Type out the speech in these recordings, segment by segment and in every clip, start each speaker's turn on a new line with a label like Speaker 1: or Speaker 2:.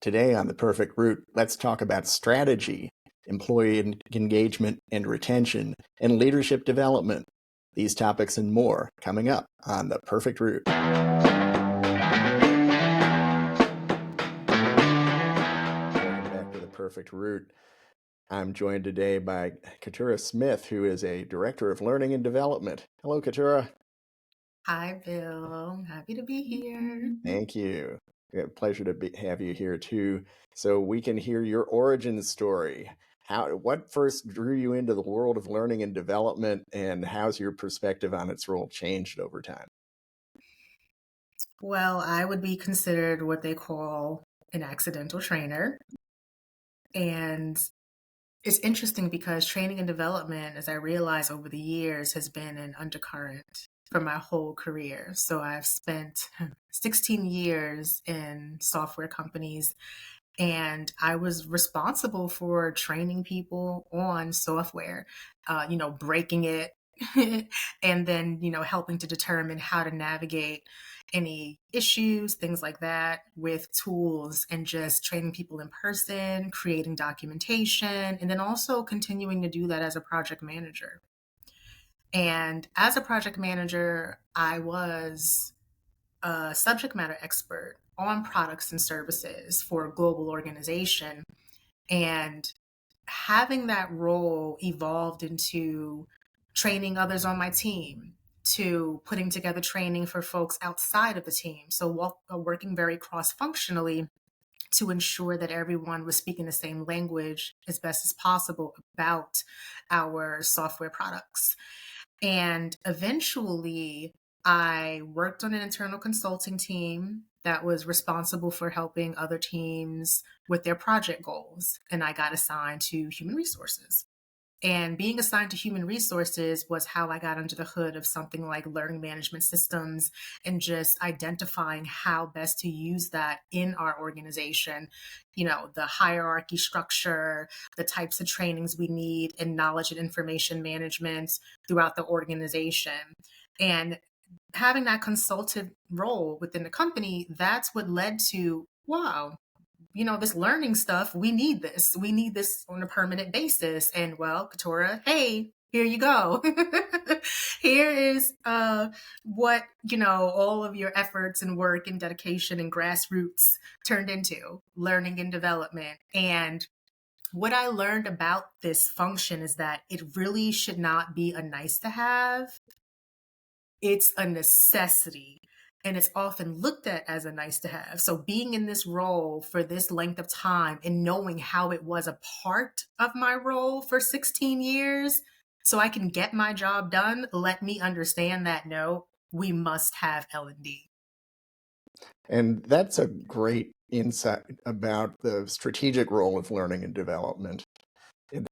Speaker 1: Today on The Perfect Route, let's talk about strategy, engagement and retention, and leadership development. These topics and more coming up on The Perfect Route. Welcome back to The Perfect Route. I'm joined today by Keturah Smith, who is a Director of Learning and Development. Hello, Keturah.
Speaker 2: Hi, Bill. Happy to be here.
Speaker 1: Thank you. Pleasure to have you here too, so we can hear your origin story. What first drew you into the world of learning and development, and how's your perspective on its role changed over time?
Speaker 2: Well, I would be considered what they call an accidental trainer. And it's interesting because training and development, as I realize over the years, has been an undercurrent for my whole career. So I've spent 16 years in software companies, and I was responsible for training people on software, breaking it, and then, helping to determine how to navigate any issues, things like that, with tools, and just training people in person, creating documentation, and then also continuing to do that as a project manager. And as a project manager, I was a subject matter expert on products and services for a global organization. And having that role evolved into training others on my team, to putting together training for folks outside of the team. So working very cross-functionally to ensure that everyone was speaking the same language as best as possible about our software products. And eventually, I worked on an internal consulting team that was responsible for helping other teams with their project goals. And I got assigned to human resources. And being assigned to human resources was how I got under the hood of something like learning management systems, and just identifying how best to use that in our organization. The hierarchy structure, the types of trainings we need, and knowledge and information management throughout the organization. And having that consultative role within the company, that's what led to, wow, this learning stuff, we need this. We need this on a permanent basis. And well, Keturah, hey, here you go. Here is what, all of your efforts and work and dedication and grassroots turned into learning and development. And what I learned about this function is that it really should not be a nice to have. It's a necessity, and it's often looked at as a nice to have. So being in this role for this length of time and knowing how it was a part of my role for 16 years, so I can get my job done, let me understand that no, we must have L&D.
Speaker 1: And that's a great insight about the strategic role of learning and development. And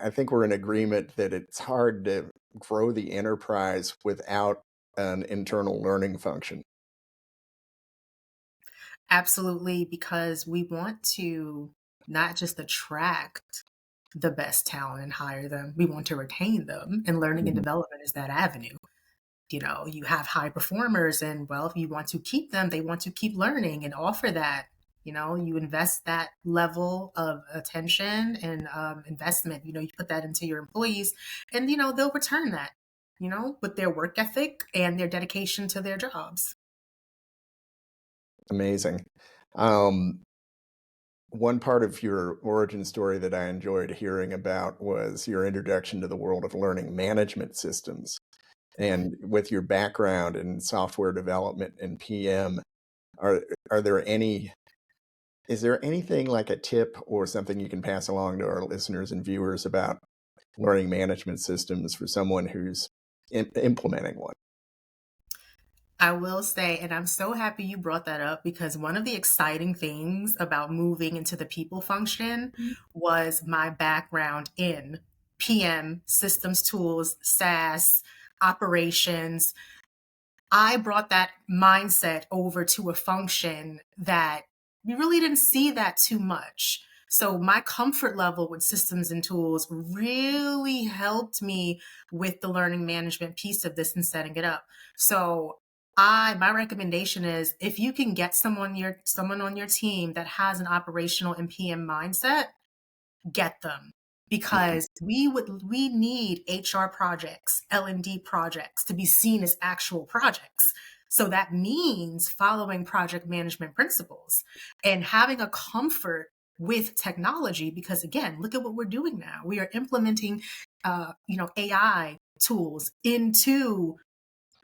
Speaker 1: I think we're in agreement that it's hard to grow the enterprise without an internal learning function.
Speaker 2: Absolutely, because we want to not just attract the best talent and hire them, we want to retain them. And learning and
Speaker 1: Mhm.
Speaker 2: development is that avenue. You have high performers, and well, if you want to keep them, they want to keep learning and offer that. You invest that level of attention and investment. You put that into your employees, and they'll return that. With their work ethic and their dedication to their jobs.
Speaker 1: Amazing. Um, One part of your origin story that I enjoyed hearing about was your introduction to the world of learning management systems. And with your background in software development and PM, are are there any is there anything like a tip or something you can pass along to our listeners and viewers about learning management systems for someone who's implementing one?
Speaker 2: I will say, and I'm so happy you brought that up, because one of the exciting things about moving into the people function was my background in PM, systems tools, SaaS, operations. I brought that mindset over to a function that we really didn't see that too much. So my comfort level with systems and tools really helped me with the learning management piece of this and setting it up. So my recommendation is if you can get someone on your team that has an operational and PM mindset, get them,
Speaker 1: Mhm.
Speaker 2: because we need HR projects, L&D projects to be seen as actual projects. So that means following project management principles and having a comfort with technology, because again, look at what we're doing now. We are implementing AI tools into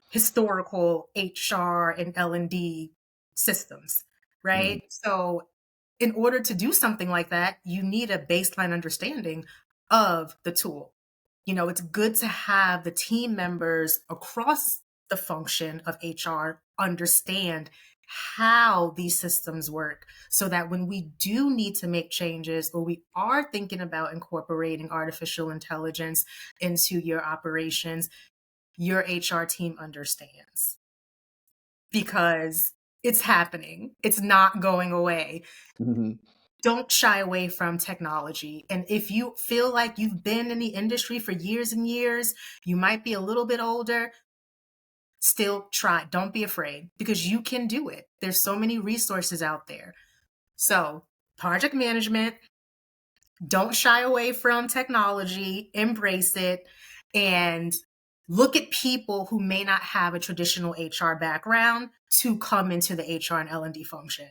Speaker 2: historical HR and L&D systems,
Speaker 1: Mhm.
Speaker 2: right? So in order to do something like that, you need a baseline understanding of the tool. It's good to have the team members across the function of HR understand how these systems work, so that when we do need to make changes, or we are thinking about incorporating artificial intelligence into your operations, your HR team understands, because it's happening. It's not going away.
Speaker 1: Mhm.
Speaker 2: Don't shy away from technology. And if you feel like you've been in the industry for years and years, you might be a little bit older, still try. Don't be afraid, because you can do it. There's so many resources out there. So, project management, don't shy away from technology, embrace it, and look at people who may not have a traditional HR background to come into the HR and L&D function.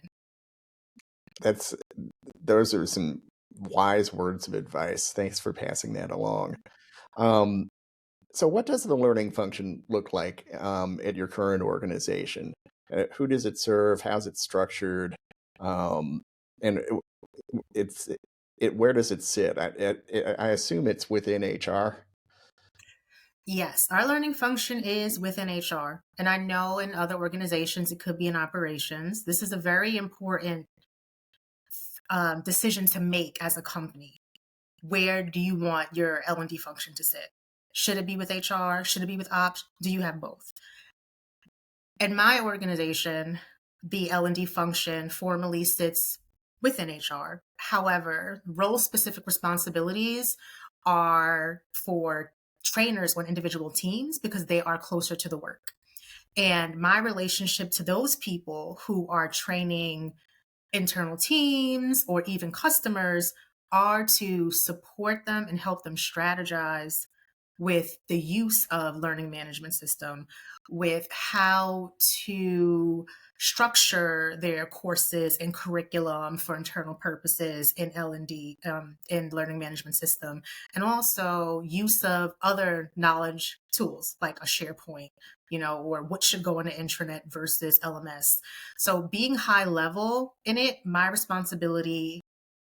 Speaker 1: That's those are some wise words of advice. Thanks for passing that along. Um, so what does the learning function look like at your current organization? Who does it serve? How's it structured? Um, and it's where does it sit? I assume it's within HR.
Speaker 2: Yes, our learning function is within HR. And I know in other organizations it could be in operations. This is a very important decision to make as a company. Where do you want your L&D function to sit? Should it be with HR? Should it be with ops? Do you have both? In my organization, the L&D function formally sits within HR. However, role-specific responsibilities are for trainers on individual teams, because they are closer to the work. And my relationship to those people who are training internal teams or even customers are to support them and help them strategize with the use of learning management system, with how to structure their courses and curriculum for internal purposes in L&D, in learning management system, and also use of other knowledge tools like a SharePoint, or what should go in an intranet versus LMS. So being high level in it, my responsibility,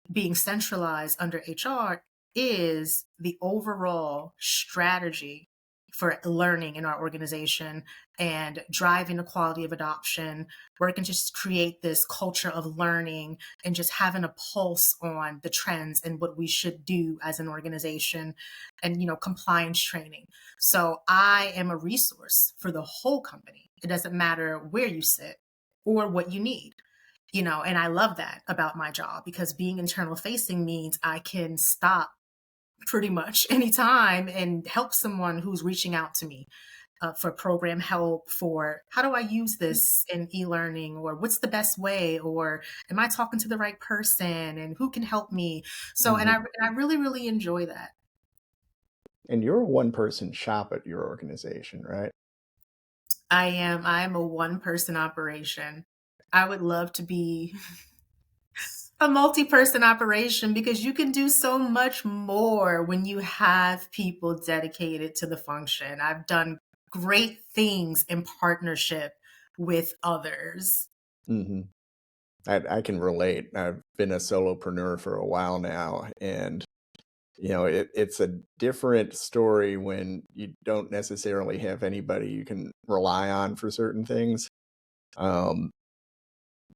Speaker 2: being centralized under HR, is the overall strategy for learning in our organization and driving the quality of adoption, working to just create this culture of learning and just having a pulse on the trends and what we should do as an organization, and compliance training. So I am a resource for the whole company. It doesn't matter where you sit or what you need. And I love that about my job, because being internal facing means I can stop pretty much anytime and help someone who's reaching out to me for program help, for how do I use this in e-learning, or what's the best way, or am I talking to the right person, and who can help me. So, and
Speaker 1: Mhm.
Speaker 2: I really, really enjoy that.
Speaker 1: And you're a one-person shop at your organization, right?
Speaker 2: I'm a one person operation. I would love to be a multi-person operation, because you can do so much more when you have people dedicated to the function. I've done great things in partnership with others.
Speaker 1: hmm I can relate. I've been a solopreneur for a while now, and it's a different story when you don't necessarily have anybody you can rely on for certain things. Um,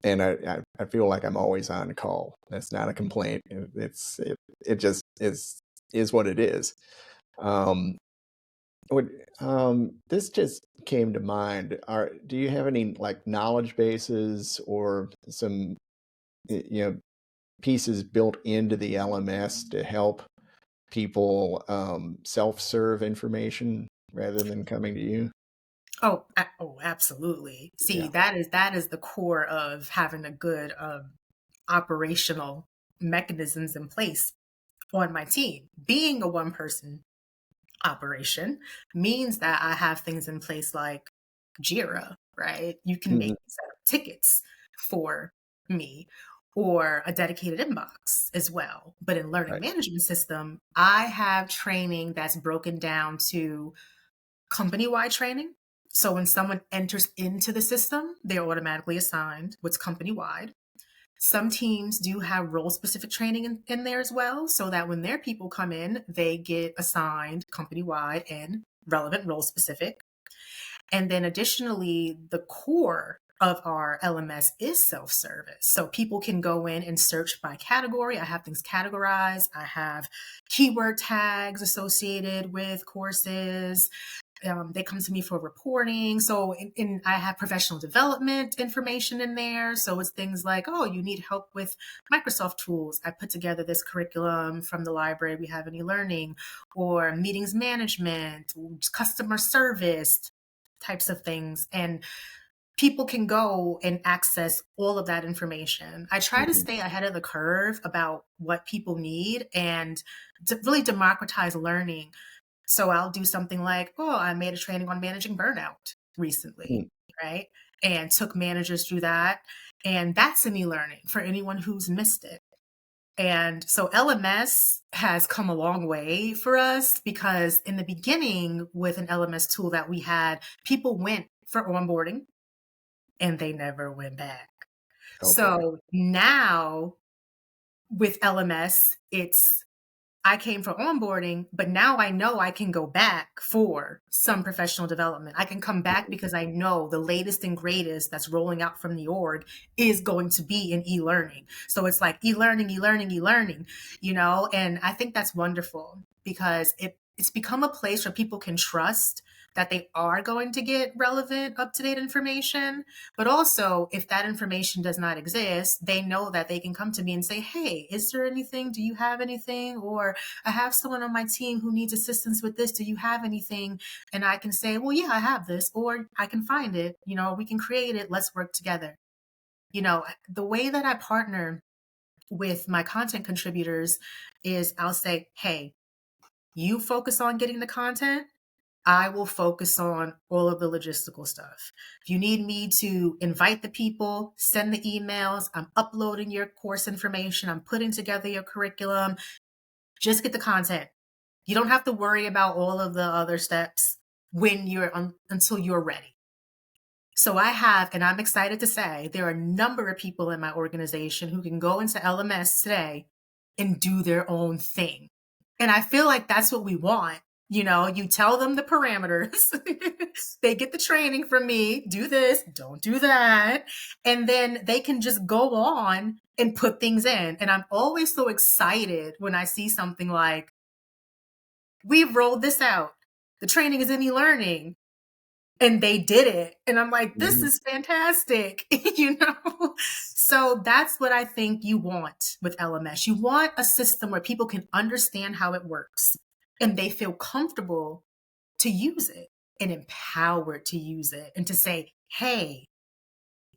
Speaker 1: and I feel like I'm always on call. That's not a complaint. It just is what it is. Um, what this just came to mind. Do you have any like knowledge bases or some you know pieces built into the LMS to help people self-serve information rather than coming to you?
Speaker 2: Oh, absolutely. See,
Speaker 1: Yeah.
Speaker 2: that is the core of having a good operational mechanisms in place on my team. Being a one person operation means that I have things in place like Jira, right? You can
Speaker 1: Mhm.
Speaker 2: make set up tickets for me or a dedicated inbox as well. But in learning
Speaker 1: Right.
Speaker 2: management system, I have training that's broken down to company-wide training. So when someone enters into the system, they're automatically assigned what's company-wide. Some teams do have role specific training in there as well, so that when their people come in, they get assigned company wide and relevant role specific. And then additionally, the core of our LMS is self service. So people can go in and search by category. I have things categorized, I have keyword tags associated with courses. They come to me for reporting. So, I have professional development information in there. So it's things like, oh, you need help with Microsoft tools. I put together this curriculum from the library we have in e-learning, or meetings management, customer service types of things. And people can go and access all of that information. I try to
Speaker 1: Mhm.
Speaker 2: stay ahead of the curve about what people need and to really democratize learning. So I'll do something like, oh, I made a training on managing burnout recently,
Speaker 1: Mm.
Speaker 2: right? And took managers through that. And that's an e-learning for anyone who's missed it. And so LMS has come a long way for us because in the beginning, with an LMS tool that we had, people went for onboarding and they never went back.
Speaker 1: Oh boy.
Speaker 2: So now with LMS, it's I came for onboarding, but now I know I can go back for some professional development. I can come back
Speaker 1: Mhm.
Speaker 2: because I know the latest and greatest that's rolling out from the org is going to be in e-learning. So it's like e-learning, e-learning, e-learning, and I think that's wonderful because it's become a place where people can trust that they are going to get relevant, up-to-date information. But also, if that information does not exist, they know that they can come to me and say, hey, is there anything? Do you have anything? Or I have someone on my team who needs assistance with this. Do you have anything? And I can say, well, yeah, I have this, or I can find it. We can create it. Let's work together. The way that I partner with my content contributors is I'll say, hey, you focus on getting the content. I will focus on all of the logistical stuff. If you need me to invite the people, send the emails, I'm uploading your course information, I'm putting together your curriculum, just get the content. You don't have to worry about all of the other steps until you're ready. So and I'm excited to say, there are a number of people in my organization who can go into LMS today and do their own thing. And I feel like that's what we want. You tell them the parameters, they get the training from me, do this, don't do that. And then they can just go on and put things in. And I'm always so excited when I see something like, we've rolled this out. The training is in e-learning and they did it. And I'm like, this
Speaker 1: Mhm.
Speaker 2: is fantastic, So that's what I think you want with LMS. You want a system where people can understand how it works and they feel comfortable to use it and empowered to use it and to say, hey,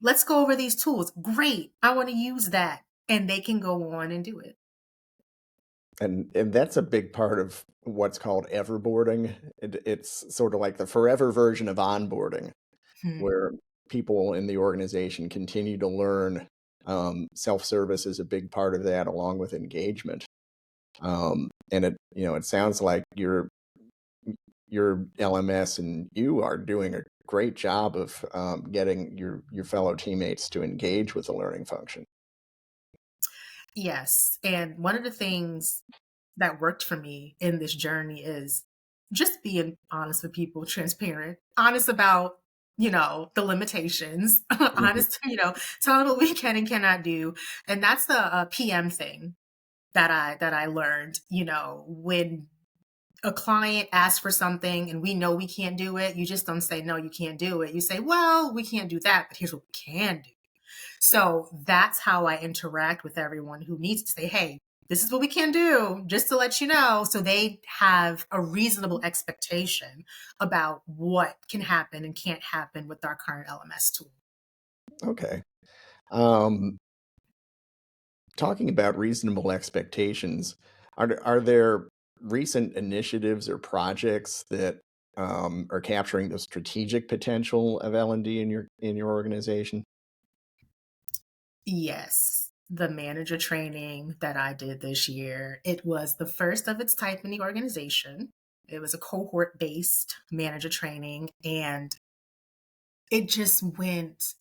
Speaker 2: let's go over these tools. Great. I want to use that. And they can go on and do it.
Speaker 1: And that's a big part of what's called everboarding. It's sort of like the forever version of onboarding,
Speaker 2: Hmm.
Speaker 1: where people in the organization continue to learn. Self-service is a big part of that, along with engagement. And it sounds like your LMS and you are doing a great job of getting your fellow teammates to engage with the learning function.
Speaker 2: Yes. And one of the things that worked for me in this journey is just being honest with people, transparent, honest about, the limitations,
Speaker 1: Mhm.
Speaker 2: honest, tell them what we can and cannot do. And that's a PM thing that I learned, when a client asks for something and we know we can't do it, you just don't say, no, you can't do it. You say, well, we can't do that, but here's what we can do. So that's how I interact with everyone who needs to say, hey, this is what we can do, just to let you know. So they have a reasonable expectation about what can happen and can't happen with our current LMS tool.
Speaker 1: Okay. Um, Talking about reasonable expectations, are there recent initiatives or projects that are capturing the strategic potential of L&D in your organization?
Speaker 2: Yes, the manager training that I did this year, it was the first of its type in the organization. It was a cohort-based manager training, and it just went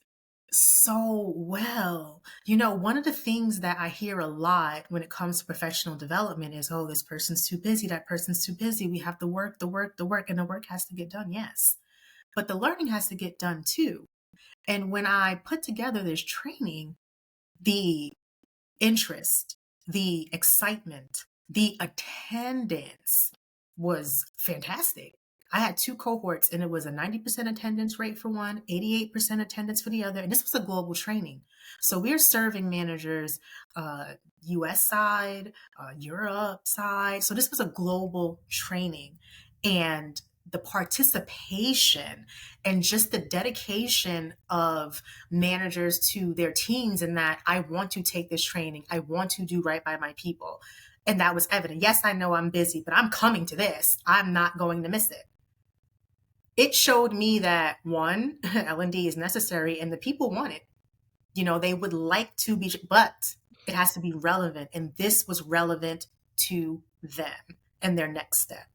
Speaker 2: so well. One of the things that I hear a lot when it comes to professional development is, oh, this person's too busy, that person's too busy. We have the work, the work, the work, and the work has to get done. Yes. But the learning has to get done too. And when I put together this training, the interest, the excitement, the attendance was fantastic. I had two cohorts and it was a 90% attendance rate for one, 88% attendance for the other. And this was a global training. So we're serving managers, US side, Europe side. So this was a global training. And the participation and just the dedication of managers to their teams, and that I want to take this training. I want to do right by my people. And that was evident. Yes, I know I'm busy, but I'm coming to this. I'm not going to miss it. It showed me that one, L&D is necessary and the people want it. They would like to be, but it has to be relevant. And this was relevant to them and their next step.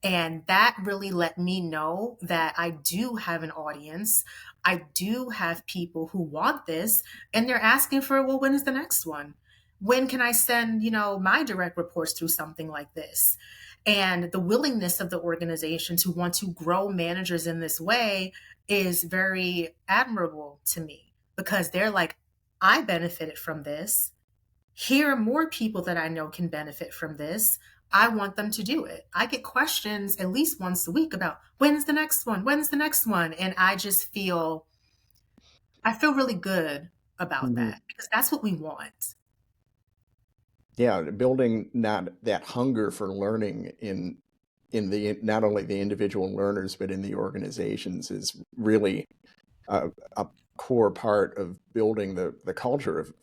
Speaker 2: And that really let me know that I do have an audience. I do have people who want this, and they're asking for, well, when is the next one? When can I send, my direct reports through something like this? And the willingness of the organization to want to grow managers in this way is very admirable to me, because they're like, I benefited from this. Here are more people that I know can benefit from this. I want them to do it. I get questions at least once a week about, when's the next one? When's the next one? And I feel really good about
Speaker 1: Mhm.
Speaker 2: that, because that's what we want.
Speaker 1: Yeah, building not that hunger for learning in the not only the individual learners but in the organizations is really a core part of building the culture of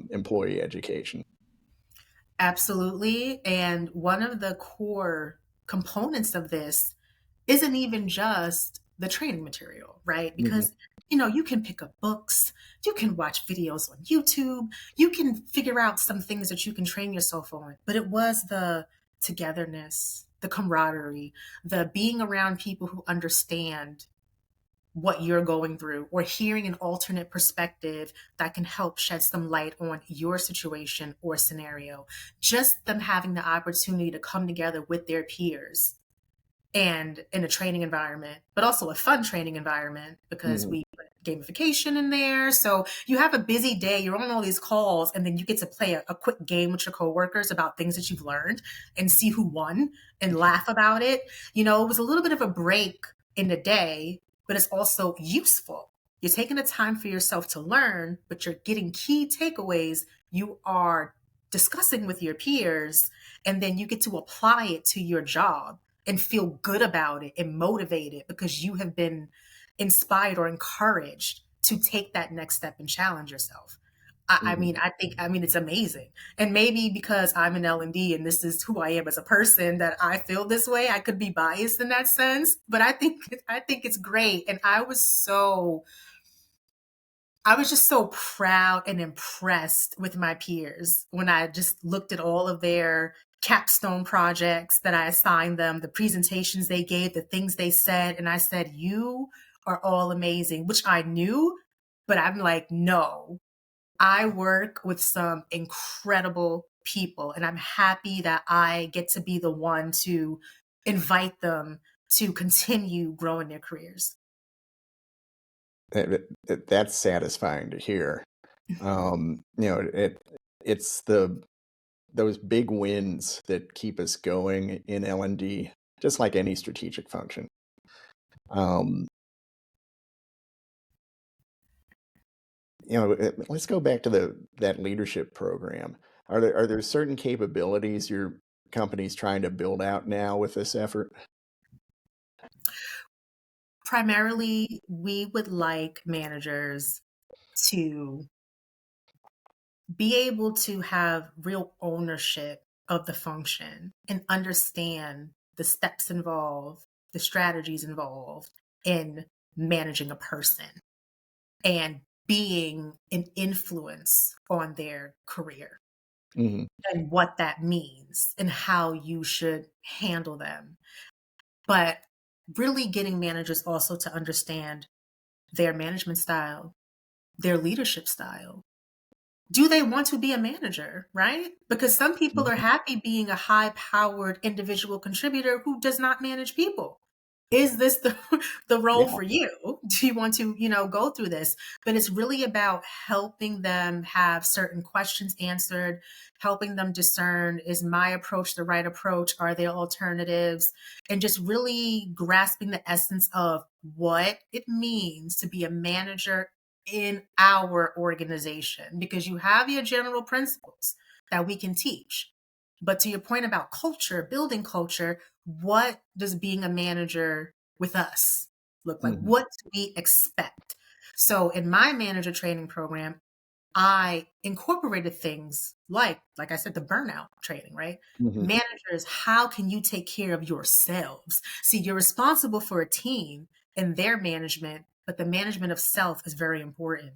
Speaker 1: employee education.
Speaker 2: Absolutely. And one of the core components of this isn't even just the training material, right?
Speaker 1: Mhm.
Speaker 2: Because, you can pick up books, you can watch videos on YouTube, you can figure out some things that you can train yourself on. But it was the togetherness, the camaraderie, the being around people who understand what you're going through, or hearing an alternate perspective that can help shed some light on your situation or scenario. Just them having the opportunity to come together with their peers and in a training environment, but also a fun training environment, because
Speaker 1: Mhm.
Speaker 2: we put gamification in there. So you have a busy day, you're on all these calls, and then you get to play a quick game with your coworkers about things that you've learned and see who won and laugh about it. It was a little bit of a break in the day, but it's also useful. You're taking the time for yourself to learn, but you're getting key takeaways you are discussing with your peers, and then you get to apply it to your job and feel good about it and motivated because you have been inspired or encouraged to take that next step and challenge yourself.
Speaker 1: Mhm.
Speaker 2: I mean, it's amazing. And maybe because I'm an L&D and this is who I am as a person, that I feel this way. I could be biased in that sense, but I think it's great. And I was just so proud and impressed with my peers when I just looked at all of their capstone projects that I assigned them, the presentations they gave, the things they said. And I said, you are all amazing, which I knew, but I'm like, no, I work with some incredible people, and I'm happy that I get to be the one to invite them to continue growing their careers.
Speaker 1: That's satisfying to hear. It's those big wins that keep us going in L&D, just like any strategic function. Um, let's go back to the that leadership program. Are there certain capabilities your company's trying to build out now with this effort?
Speaker 2: Primarily, we would like managers to be able to have real ownership of the function and understand the steps involved, the strategies involved in managing a person and being an influence on their career
Speaker 1: Mhm,
Speaker 2: and what that means and how you should handle them. But really getting managers also to understand their management style, their leadership style. Do they want to be a manager, right? Because some people are
Speaker 1: mhm.
Speaker 2: happy being a high-powered individual contributor who does not manage people. Is this the the role
Speaker 1: Yeah.
Speaker 2: for you? Do you want to, go through this? But it's really about helping them have certain questions answered, helping them discern, is my approach the right approach? Are there alternatives? And just really grasping the essence of what it means to be a manager in our organization, because you have your general principles that we can teach. But to your point about culture, building culture, what does being a manager with us look like?
Speaker 1: Mhm,
Speaker 2: What do we expect? So in my manager training program, I incorporated things like I said, the burnout training, right?
Speaker 1: mhm,
Speaker 2: Managers, how can you take care of yourselves? See, you're responsible for a team and their management, but the management of self is very important.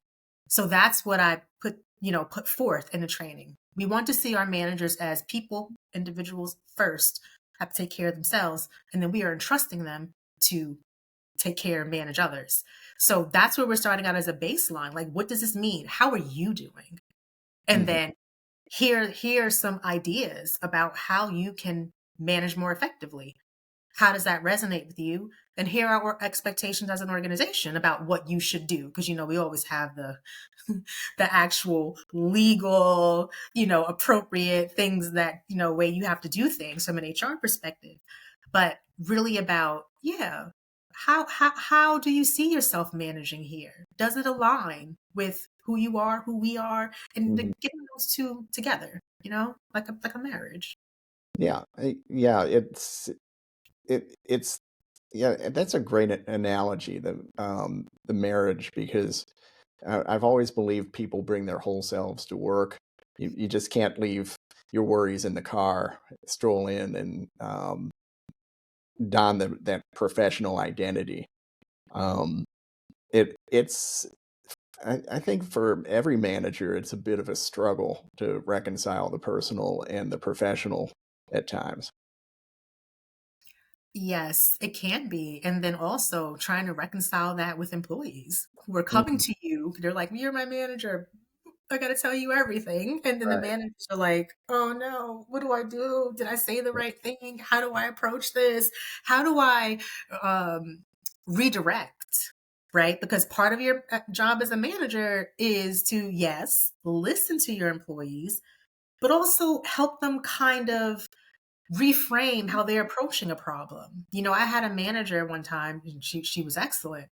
Speaker 2: So that's what I put forth in the training. We want to see our managers as people, individuals first, have to take care of themselves, and then we are entrusting them to take care and manage others. So that's where we're starting out as a baseline. Like, what does this mean? How are you doing? And
Speaker 1: mhm,
Speaker 2: then here are some ideas about how you can manage more effectively. How does that resonate with you? And here are our expectations as an organization about what you should do. Because we always have the the actual legal, appropriate things that, way you have to do things from an HR perspective. But really about, yeah, how do you see yourself managing here? Does it align with who you are, who we are, and
Speaker 1: mhm.
Speaker 2: getting those two together, like a marriage.
Speaker 1: Yeah, it's yeah, that's a great analogy, the marriage, because I've always believed people bring their whole selves to work. You just can't leave your worries in the car, stroll in, and don that professional identity. Um, it's I think for every manager, it's a bit of a struggle to reconcile the personal and the professional at times.
Speaker 2: Yes, it can be. And then also trying to reconcile that with employees who are coming
Speaker 1: Mhm,
Speaker 2: to you. They're like, "You're my manager. I got to tell you everything." And then the
Speaker 1: right.
Speaker 2: managers are like, "Oh no, what do I do? Did I say the right thing? How do I approach this? How do I um, redirect?" Right? Because part of your job as a manager is to, yes, listen to your employees, but also help them kind of reframe how they're approaching a problem. I had a manager one time, and she was excellent.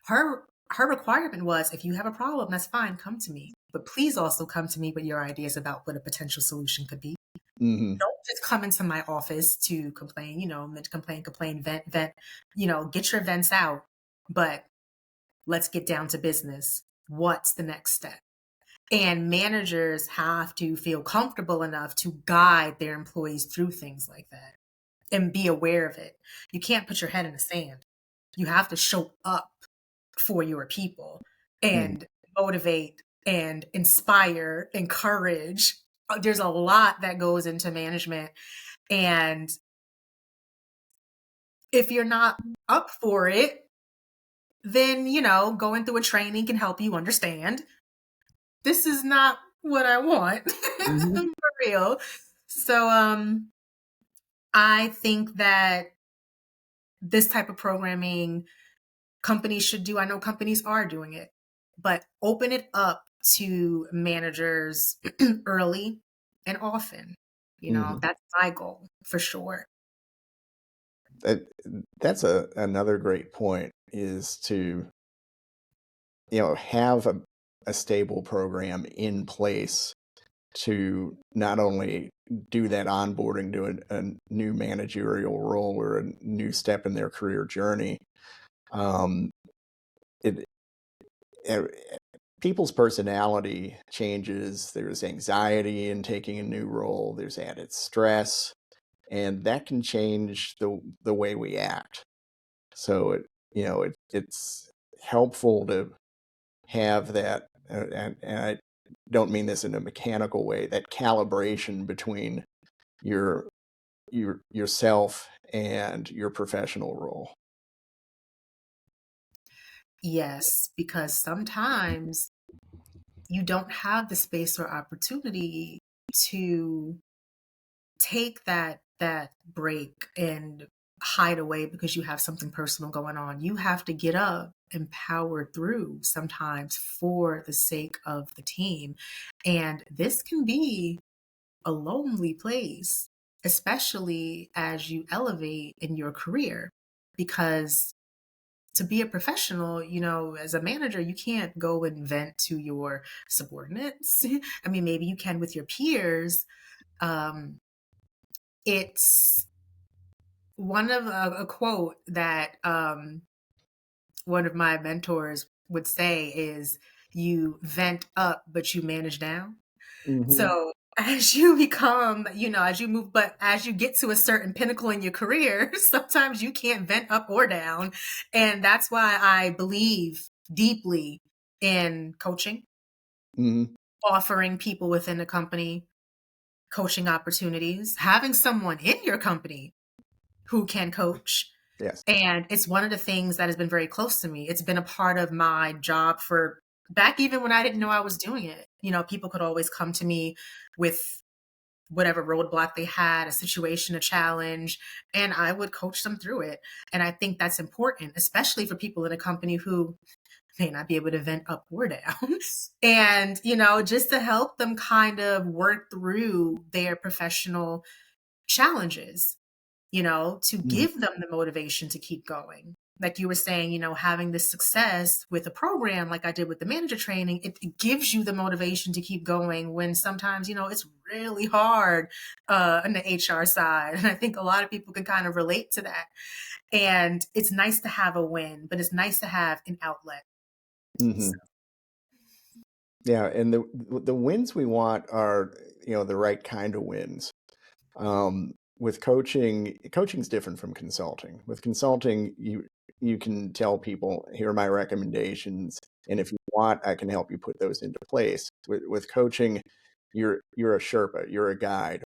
Speaker 2: Her requirement was, if you have a problem, that's fine, come to me. But please also come to me with your ideas about what a potential solution could be.
Speaker 1: Mhm,
Speaker 2: Don't just come into my office to complain, complain, vent, get your vents out. But let's get down to business. What's the next step? And managers have to feel comfortable enough to guide their employees through things like that and be aware of it. You can't put your head in the sand. You have to show up for your people
Speaker 1: mhm,
Speaker 2: and motivate and inspire, encourage. There's a lot that goes into management. And if you're not up for it, then, going through a training can help you understand this is not what I want
Speaker 1: mhm,
Speaker 2: for real. So, I think that this type of programming companies should do. I know companies are doing it, but open it up to managers early and often.
Speaker 1: mhm.
Speaker 2: That's my goal for sure.
Speaker 1: That that's another great point, is to, have a stable program in place to not only do that onboarding to a new managerial role or a new step in their career journey. Um, it, People's personality changes. There's anxiety in taking a new role. There's added stress, and that can change the way we act. So it's helpful to have that, and I don't mean this in a mechanical way. That calibration between your yourself and your professional role.
Speaker 2: Yes, because sometimes you don't have the space or opportunity to take that break and hide away because you have something personal going on. You have to get up and power through sometimes for the sake of the team. And this can be a lonely place, especially as you elevate in your career, because to be a professional, as a manager, you can't go and vent to your subordinates. I mean, maybe you can with your peers. Um, it's one of a quote that one of my mentors would say is, "You vent up, but you manage down."
Speaker 1: Hmm.
Speaker 2: So as you become, as you move, but as you get to a certain pinnacle in your career, sometimes you can't vent up or down. And that's why I believe deeply in coaching,
Speaker 1: Hmm.
Speaker 2: offering people within the company coaching opportunities, having someone in your company who can coach.
Speaker 1: Yes.
Speaker 2: And it's one of the things that has been very close to me. It's been a part of my job for back even when I didn't know I was doing it. People could always come to me with whatever roadblock they had, a situation, a challenge, and I would coach them through it. And I think that's important, especially for people in a company who may not be able to vent up or down. And, just to help them kind of work through their professional challenges, to
Speaker 1: Hmm.
Speaker 2: give them the motivation to keep going. Like you were saying, having this success with a program like I did with the manager training, it gives you the motivation to keep going when sometimes, it's really hard on the HR side. And I think a lot of people can kind of relate to that. And it's nice to have a win, but it's nice to have an outlet. So,
Speaker 1: Hmm. Yeah, and the wins we want are, the right kind of wins. With coaching's different from consulting. With consulting, you can tell people, here are my recommendations, and if you want, I can help you put those into place. With coaching, you're a Sherpa, you're a guide,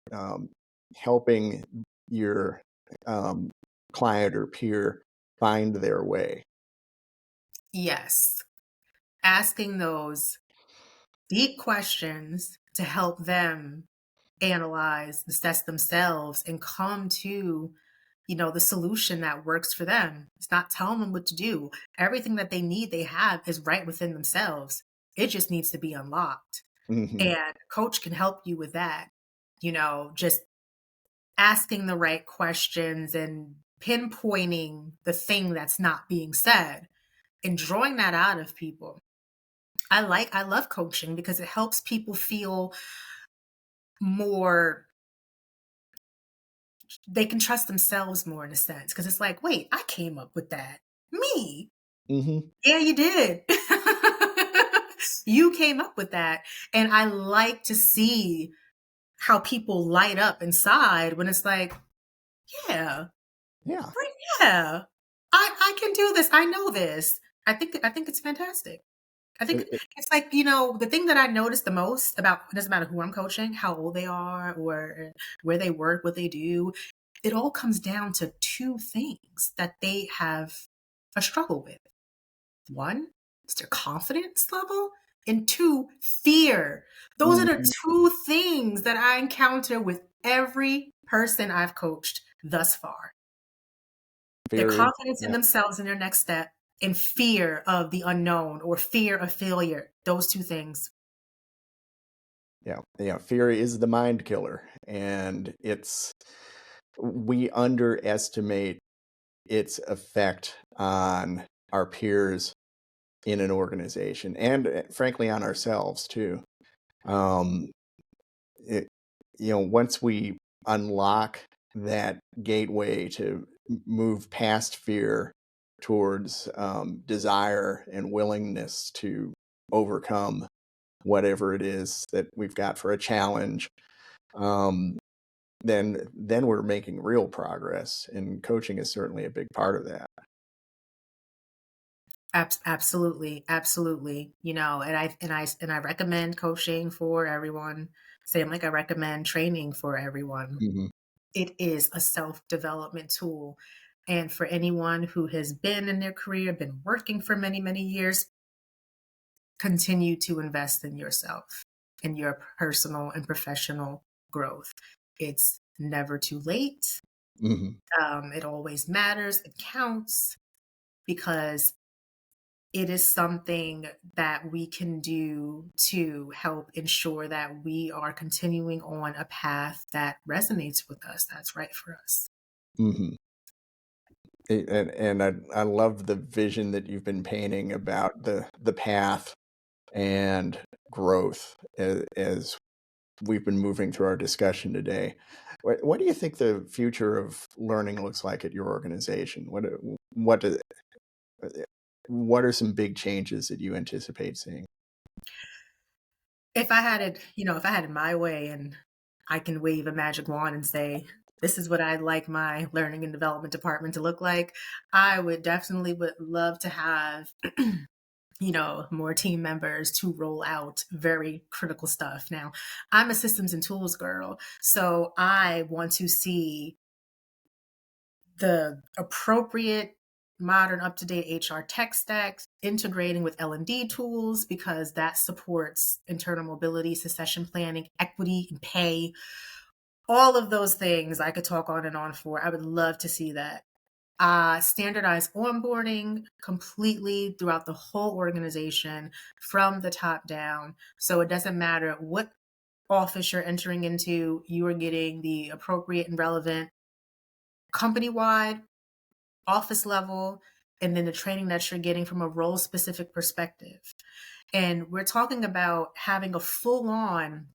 Speaker 1: helping your um, client or peer find their way.
Speaker 2: yes, asking those deep questions to help them analyze, assess themselves, and come to, the solution that works for them. It's not telling them what to do. Everything that they need, they have is right within themselves. It just needs to be unlocked.
Speaker 1: Hmm.
Speaker 2: And coach can help you with that. Just asking the right questions and pinpointing the thing that's not being said and drawing that out of people. I love coaching because it helps people feel more, they can trust themselves more in a sense because it's like, wait, I came up with that. Me?
Speaker 1: Hmm.
Speaker 2: Yeah, you did. You came up with that. And I like to see how people light up inside when it's like, yeah,
Speaker 1: Yeah.
Speaker 2: right, yeah. I can do this. I know this. I think it's fantastic. I think
Speaker 1: It- it-
Speaker 2: it's like, the thing that I notice the most about, it doesn't matter who I'm coaching, how old they are, or where they work, what they do. It all comes down to two things that they have a struggle with. One is their confidence level, and two, fear. Those are the
Speaker 1: Mhm.
Speaker 2: two things that I encounter with every person I've coached thus far. Their
Speaker 1: Fear is,
Speaker 2: confidence in
Speaker 1: yeah,
Speaker 2: themselves in their next step, and fear of the unknown or fear of failure. Those two things.
Speaker 1: yeah, yeah. Fear is the mind killer, and we underestimate its effect on our peers in an organization, and frankly on ourselves too. Um, it, once we unlock that gateway to move past fear towards desire and willingness to overcome whatever it is that we've got for a challenge, um, then we're making real progress, and coaching is certainly a big part of that.
Speaker 2: Absolutely, absolutely. And I recommend coaching for everyone. Same like I recommend training for everyone.
Speaker 1: Hmm.
Speaker 2: It is a self-development tool. And for anyone who has been in their career, been working for many, many years, continue to invest in yourself, in your personal and professional growth. It's never too late.
Speaker 1: Hmm.
Speaker 2: It always matters. It counts because it is something that we can do to help ensure that we are continuing on a path that resonates with us, that's right for us.
Speaker 1: Hmm. And I love the vision that you've been painting about the path and growth as we've been moving through our discussion today. What do you think the future of learning looks like at your organization? What do, what are some big changes that you anticipate seeing?
Speaker 2: If I had it, if I had it my way and I can wave a magic wand and say, this is what I'd like my learning and development department to look like, I would love to have more team members to roll out very critical stuff. Now, I'm a systems and tools girl, so I want to see the appropriate modern up-to-date HR tech stacks integrating with L&D tools because that supports internal mobility, succession planning, equity and pay. All of those things I could talk on and on for. I would love to see that. Standardized onboarding completely throughout the whole organization from the top down. So it doesn't matter what office you're entering into, you are getting the appropriate and relevant company wide, office level, and then the training that you're getting from a role specific perspective. And we're talking about having a full on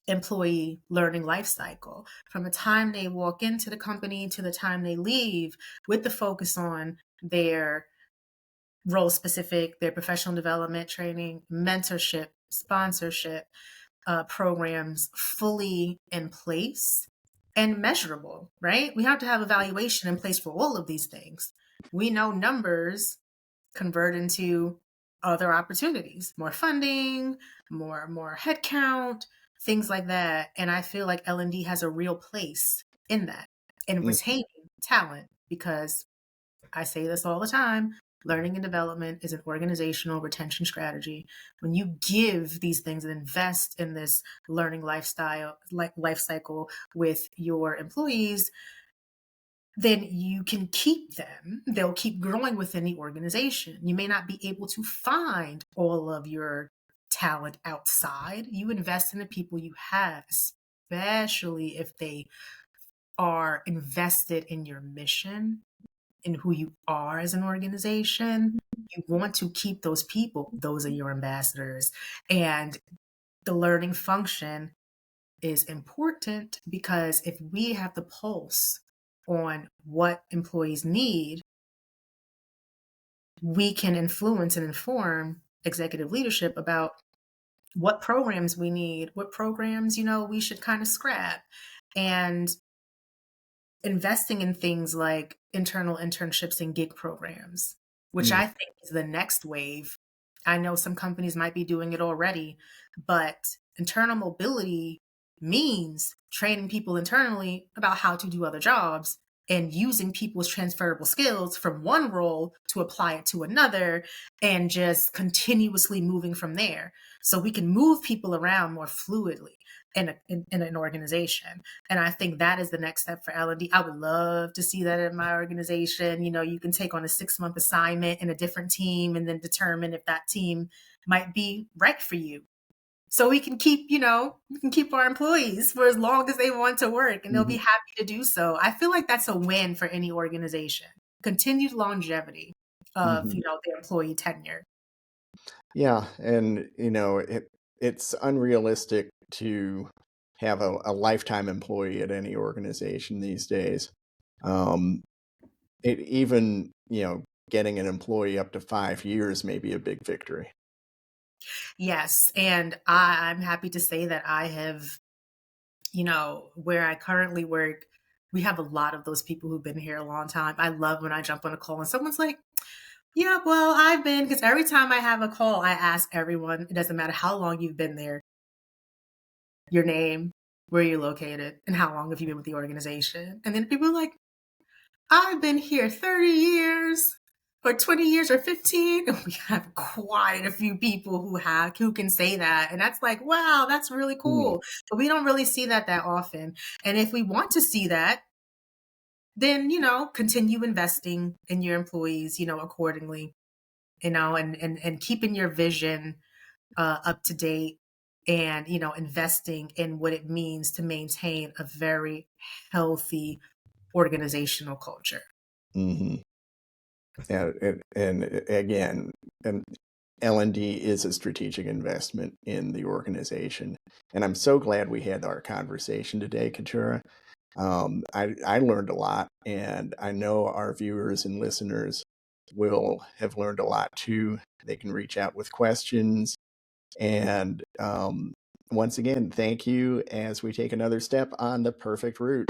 Speaker 2: employee learning life cycle from the time they walk into the company to the time they leave, with the focus on their role specific, their professional development training, mentorship, sponsorship, programs fully in place and measurable, right? We have to have evaluation in place for all of these things. We know numbers convert into other opportunities, more funding, more headcount, things like that. And I feel like L&D has a real place in that, in
Speaker 1: Mm.
Speaker 2: retaining talent, because I say this all the time. Learning and development is an organizational retention strategy. When you give these things and invest in this learning lifestyle, like life cycle with your employees, then you can keep them. They'll keep growing within the organization. You may not be able to find all of your talent outside. You invest in the people you have, especially if they are invested in your mission and who you are as an organization. You want to keep those people. Those are your ambassadors. And the learning function is important because if we have the pulse on what employees need, we can influence and inform executive leadership about what programs we need, what programs, we should kind of scrap. And investing in things like internal internships and gig programs, which
Speaker 1: Mm.
Speaker 2: I think is the next wave. I know some companies might be doing it already, but internal mobility means training people internally about how to do other jobs and using people's transferable skills from one role to apply it to another and just continuously moving from there. So we can move people around more fluidly in an organization. And I think that is the next step for L&D. I would love to see that in my organization. You can take on a 6-month assignment in a different team and then determine if that team might be right for you. So we can keep our employees for as long as they want to work and they'll be
Speaker 1: Mhm.
Speaker 2: happy to do so. I feel like that's a win for any organization. Continued longevity of,
Speaker 1: Mhm.
Speaker 2: their employee tenure.
Speaker 1: Yeah, and it's unrealistic to have a lifetime employee at any organization these days. Even, getting an employee up to 5 years may be a big victory.
Speaker 2: Yes, and I'm happy to say that I have, where I currently work, we have a lot of those people who've been here a long time. I love when I jump on a call and someone's like, yeah, well, because every time I have a call, I ask everyone, it doesn't matter how long you've been there, your name, where you're located, and how long have you been with the organization. And then people are like, I've been here 30 years or 20 years or 15. And we have quite a few people who can say that. And that's like, wow, that's really cool. But we don't really see that often. And if we want to see that, then, continue investing in your employees, accordingly, and keeping your vision up to date, and, investing in what it means to maintain a very healthy organizational culture.
Speaker 1: Mm-hmm. And again, L&D is a strategic investment in the organization. And I'm so glad we had our conversation today, Keturah. I learned a lot, and I know our viewers and listeners will have learned a lot too. They can reach out with questions. And once again, thank you as we take another step on the perfect route.